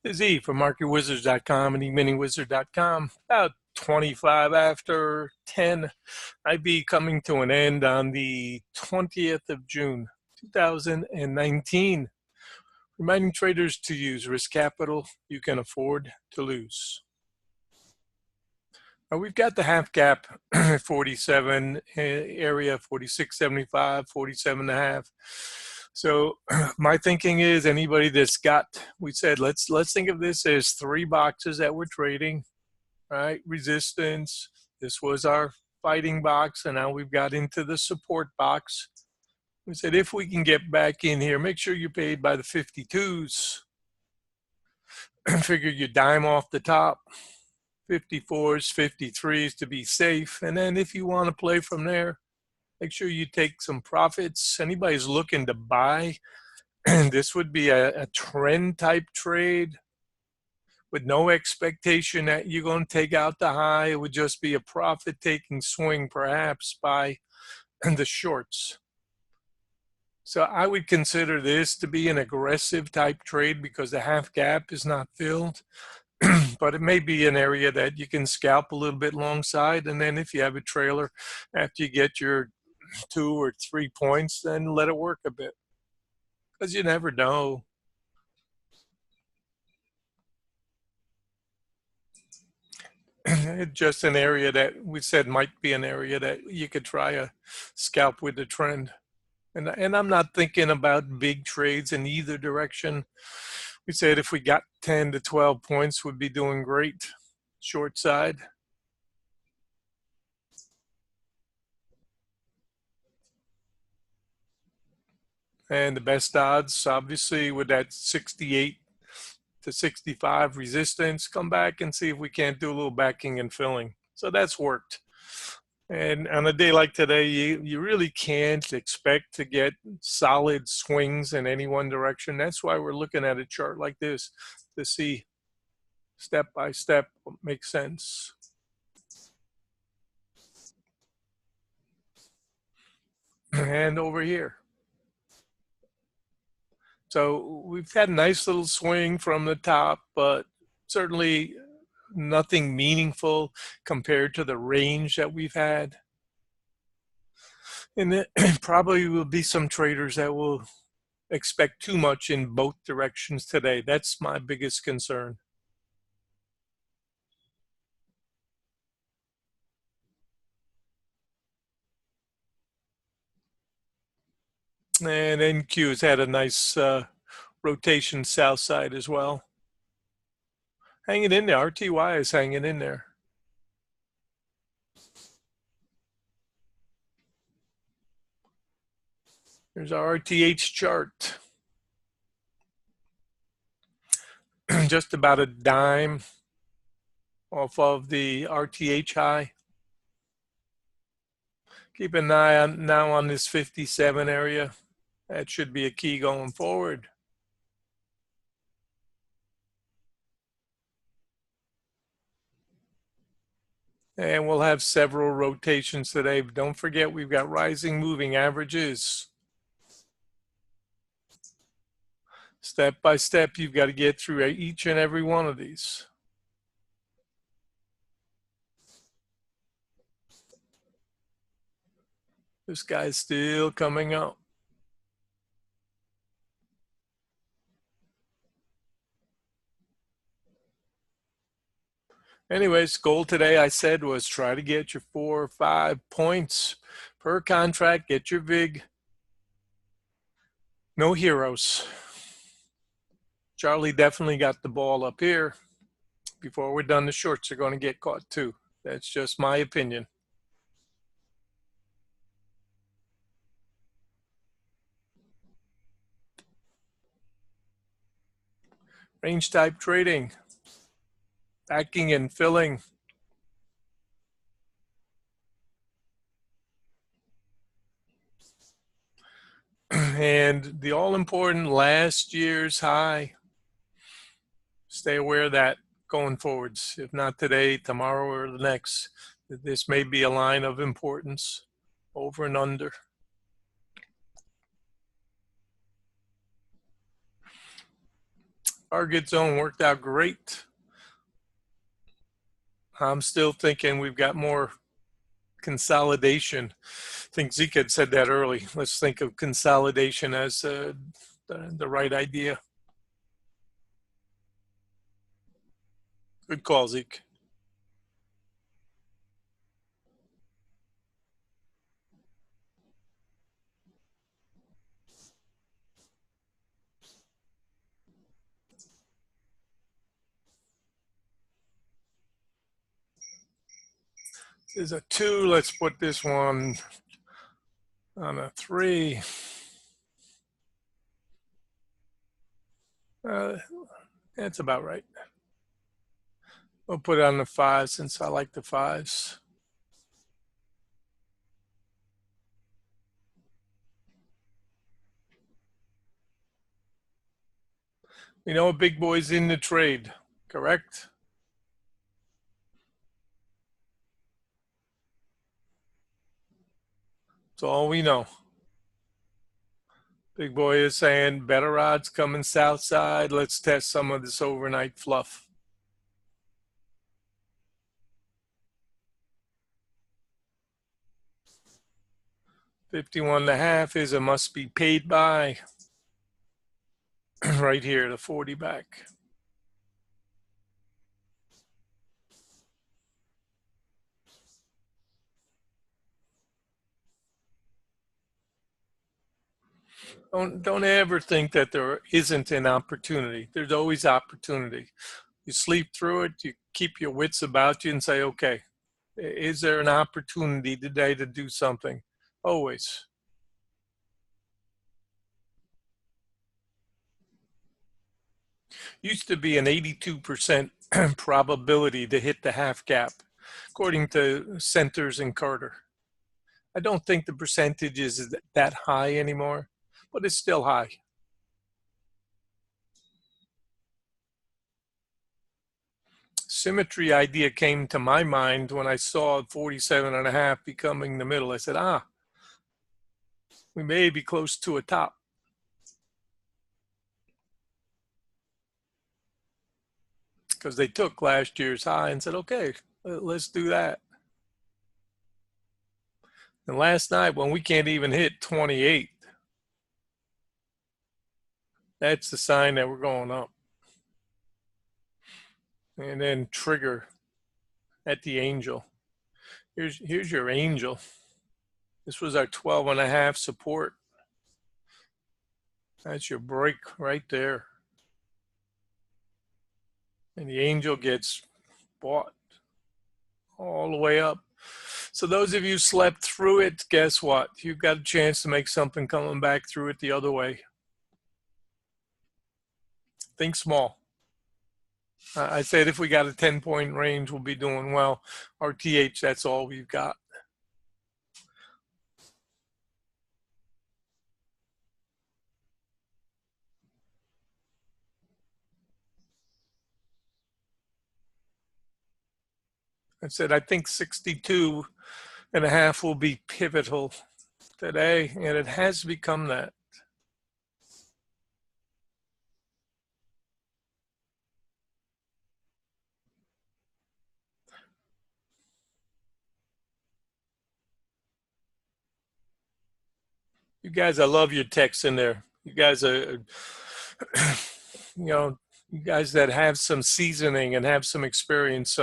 This is E from MarketWizards.com and eMiniWizard.com. About 25 after 10, I'd be coming to an end on the 20th of June, 2019. Reminding traders to use risk capital you can afford to lose. Now we've got the half gap 47 area, 46.75, 47.5. So my thinking is anybody that's got, we said, let's think of this as three boxes that we're trading, right? Resistance. This was our fighting box, and now we've got into the support box. We said if we can get back in here, make sure you're paid by the 52s. Figure you dime off the top. 54s, 53s to be safe. And then if you want to play from there, make sure you take some profits. Anybody's looking to buy, this would be a trend type trade with no expectation that you're going to take out the high. It would just be a profit taking swing perhaps by the shorts. So I would consider this to be an aggressive type trade because the half gap is not filled. But it may be an area that you can scalp a little bit alongside. And then if you have a trailer, after you get your 2 or 3 points, then let it work a bit. Because you never know. It's just an area that we said might be an area that you could try a scalp with the trend. And I'm not thinking about big trades in either direction. We said if we got 10 to 12 points, we'd be doing great short side. And the best odds, obviously, with that 68 to 65 resistance, come back and see if we can't do a little backing and filling. So that's worked. And on a day like today, you really can't expect to get solid swings in any one direction. That's why we're looking at a chart like this to see step by step what makes sense. And over here. So we've had a nice little swing from the top, but certainly nothing meaningful compared to the range that we've had. And there probably will be some traders that will expect too much in both directions today. That's my biggest concern. And NQ has had a nice rotation south side as well. Hanging in there. RTY is hanging in there. There's our RTH chart. Just about a dime off of the RTH high. Keep an eye on now on this 57 area. That should be a key going forward. And we'll have several rotations today. But don't forget, we've got rising moving averages. Step by step, you've got to get through each and every one of these. This guy's still coming up. Anyways, goal today, I said, was try to get your 4 or 5 points per contract, get your VIG. No heroes. Charlie definitely got the ball up here. Before we're done, the shorts are going to get caught too. That's just my opinion. Range type trading, backing and filling. And the all-important last year's high. Stay aware of that going forwards. If not today, tomorrow, or the next. This may be a line of importance over and under. Target zone worked out great. I'm still thinking we've got more consolidation. I think Zeke had said that early. Let's think of consolidation as the right idea. Good call, Zeke. This is a 2. Let's put this one on a 3. That's about right. We'll put it on the 5 since I like the 5s. We know a big boy's in the trade, correct? That's all we know. Big boy is saying better odds coming south side. Let's test some of this overnight fluff. $51.5 is a must be paid by. Right here, the 40 back. Don't ever think that there isn't an opportunity. There's always opportunity. You sleep through it, you keep your wits about you and say, okay, is there an opportunity today to do something? Always. Used to be an 82% probability to hit the half gap, according to Centers and Carter. I don't think the percentage is that high anymore, but it's still high. Symmetry idea came to my mind when I saw 47.5 becoming the middle. I said, we may be close to a top. Because they took last year's high and said, okay, let's do that. And last night, when we can't even hit 28, that's the sign that we're going up. And then trigger at the angel. Here's your angel. This was our 12.5 support. That's your break right there. And the angel gets bought all the way up. So those of you slept through it, guess what? You've got a chance to make something coming back through it the other way. Think small. I said if we got a 10-point range, we'll be doing well. RTH, that's all we've got. I said I think 62.5 will be pivotal today, and it has become that. You guys, I love your text in there. You guys are, you guys that have some seasoning and have some experience.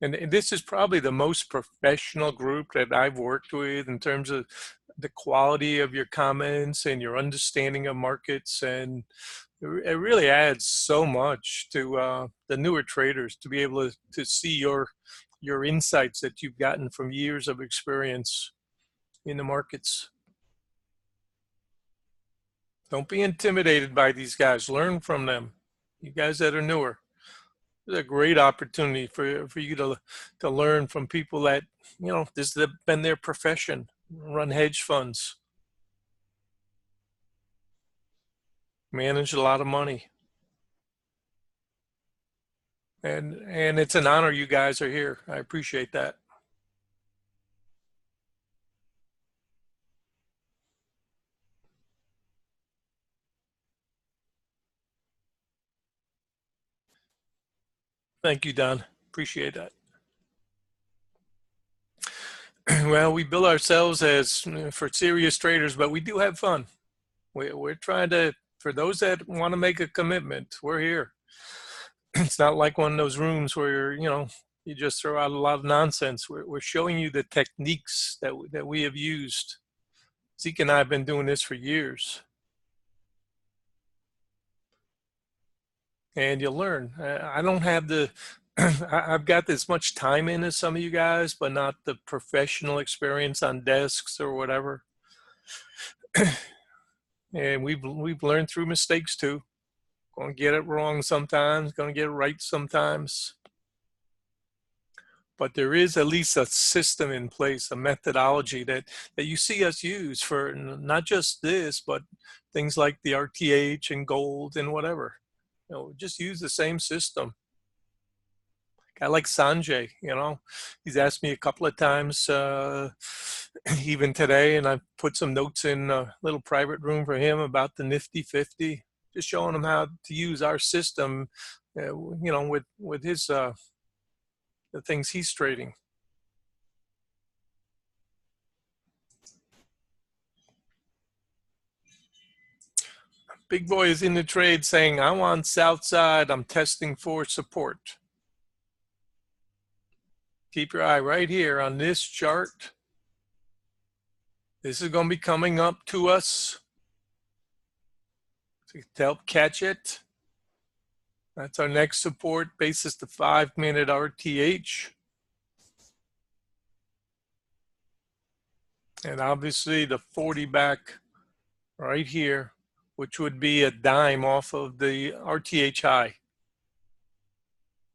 And this is probably the most professional group that I've worked with in terms of the quality of your comments and your understanding of markets. And it really adds so much to the newer traders to be able to see your insights that you've gotten from years of experience in the markets. Don't be intimidated by these guys. Learn from them. You guys that are newer. It's a great opportunity for you to learn from people that, this has been their profession, run hedge funds, manage a lot of money. And it's an honor you guys are here. I appreciate that. Thank you, Don. Appreciate that. Well, we bill ourselves as for serious traders, but we do have fun. We're trying to, for those that want to make a commitment, we're here. It's not like one of those rooms where you just throw out a lot of nonsense. We're showing you the techniques that we have used. Zeke and I have been doing this for years, and you'll learn. I don't have the, I've got as much time in as some of you guys, but not the professional experience on desks or whatever. And we've learned through mistakes too. Going to get it wrong sometimes, going to get it right sometimes. But there is at least a system in place, a methodology that you see us use for not just this, but things like the RTH and gold and whatever. Just use the same system. I like Sanjay, he's asked me a couple of times, even today, and I put some notes in a little private room for him about the Nifty 50, just showing him how to use our system, with his the things he's trading. Big boy is in the trade saying, I want south side. I'm testing for support. Keep your eye right here on this chart. This is going to be coming up to us to help catch it. That's our next support basis, the 5-minute RTH. And obviously the 40 back right here, which would be a dime off of the RTH high.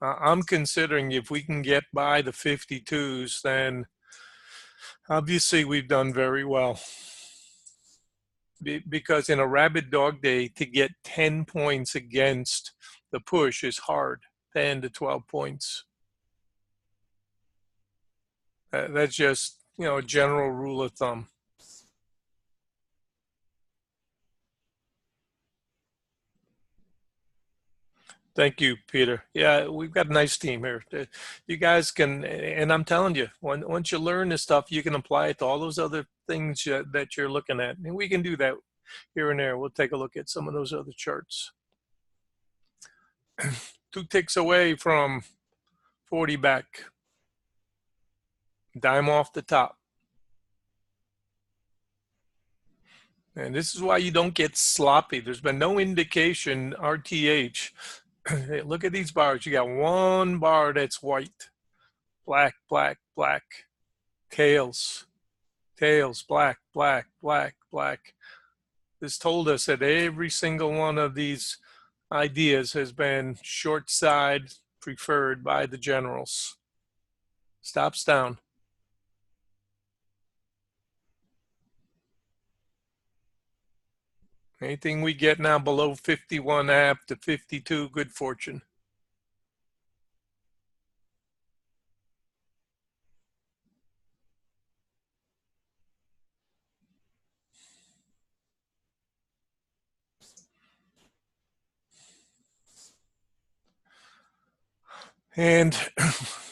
I'm considering if we can get by the 52s, then obviously we've done very well. Because in a rabid dog day, to get 10 points against the push is hard, 10 to 12 points. That's just, a general rule of thumb. Thank you, Peter. Yeah, we've got a nice team here. You guys can, and I'm telling you, once you learn this stuff, you can apply it to all those other things that you're looking at. And we can do that here and there. We'll take a look at some of those other charts. 2 ticks away from 40 back. Dime off the top. And this is why you don't get sloppy. There's been no indication RTH. Hey, look at these bars. You got one bar that's white, black, black, black, tails, black, black, black, black. This told us that every single one of these ideas has been short side preferred by the generals. Stops down. Anything we get now below 51.5 to 52, good fortune. And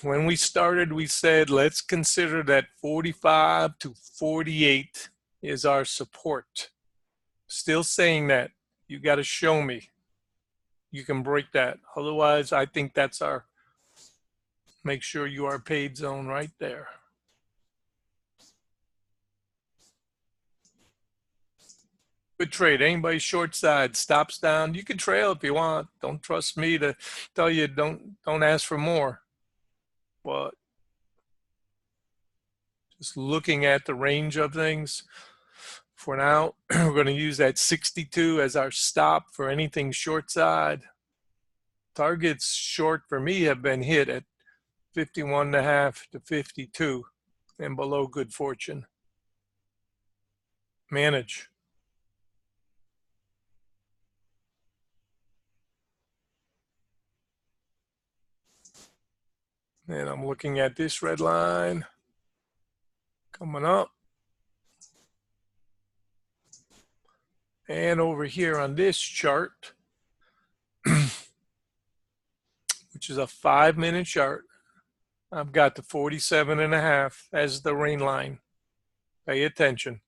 when we started, we said, let's consider that 45 to 48 is our support. Still saying that. You got to show me you can break that. Otherwise, I think that's our, make sure you are paid zone right there. Good trade. Anybody short side stops down, you can trail if you want. Don't trust me to tell you don't ask for more. But just looking at the range of things, for now, we're going to use that 62 as our stop for anything short side. Targets short for me have been hit at 51.5 to 52 and below good fortune. Manage. And I'm looking at this red line coming up. And over here on this chart, which which is a 5-minute chart. I've got the 47.5 as the rain line. Pay attention.